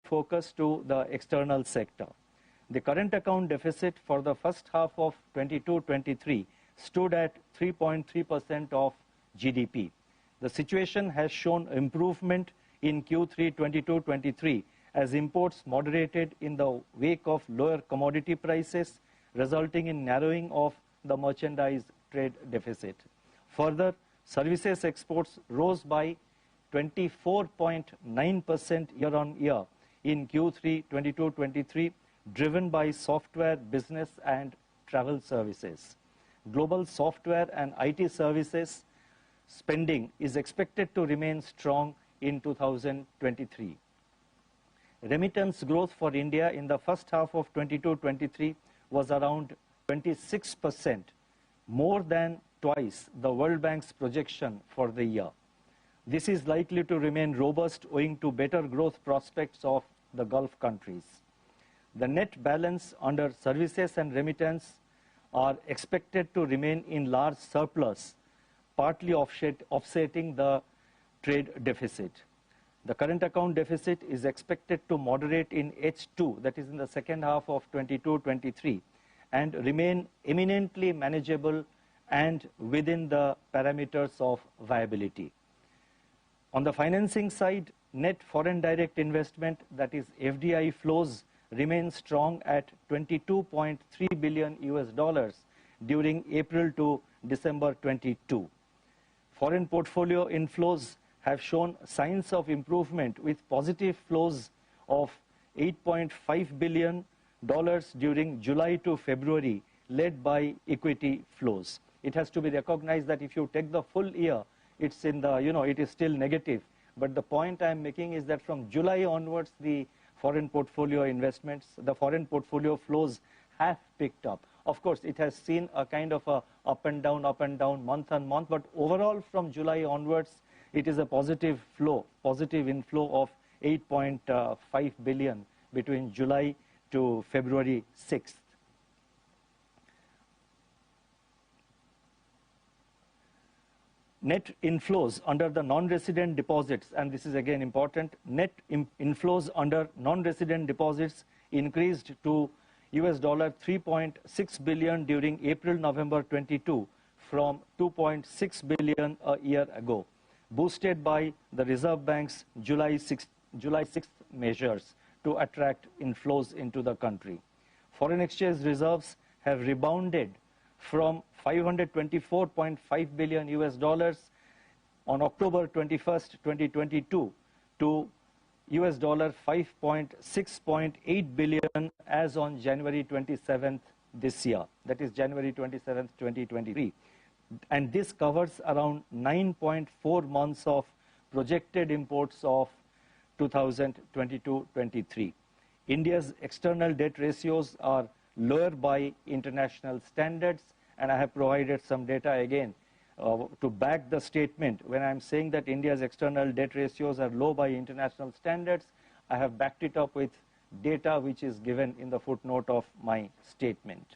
focus to the external sector. The current account deficit for the first half of 22-23 stood at 3.3% of GDP. The situation has shown improvement in Q3 22-23 as imports moderated in the wake of lower commodity prices, resulting in narrowing of the merchandise trade deficit. Further, services exports rose by 24.9% year-on-year in Q3 22-23, driven by software, business and travel services. Global software and IT services spending is expected to remain strong in 2023. Remittance growth for India in the first half of 22-23 was around 26%, more than twice the World Bank's projection for the year. This is likely to remain robust owing to better growth prospects of the Gulf countries. The net balance under services and remittance are expected to remain in large surplus, partly offsetting the trade deficit. The current account deficit is expected to moderate in H2, that is in the second half of 22-23, and remain eminently manageable and within the parameters of viability. On the financing side, net foreign direct investment, that is FDI flows, remain strong at $22.3 billion during April to December 22. Foreign portfolio inflows have shown signs of improvement with positive flows of $8.5 billion during July to February, led by equity flows. It has to be recognized that if you take the full year, it's in the, it is still negative. But the point I'm making is that from July onwards, the foreign portfolio investments, the foreign portfolio flows have picked up. Of course, it has seen a kind of a up and down, month on month. But overall, from July onwards, it is a positive flow, positive inflow of 8.5 billion between July to February 6th. Net inflows under the non-resident deposits, and this is again important, net inflows under non-resident deposits increased to $3.6 billion during April-November 22 from $2.6 billion a year ago, boosted by the Reserve Bank's July 6th measures to attract inflows into the country. Foreign exchange reserves have rebounded from $524.5 billion on October 21st, 2022 to $5.6.8 billion as on January 27th this year, that is January 27th, 2023. And this covers around 9.4 months of projected imports of 2022-23. India's external debt ratios are lower by international standards, and I have provided some data again to back the statement. When I'm saying that India's external debt ratios are low by international standards, I have backed it up with data which is given in the footnote of my statement.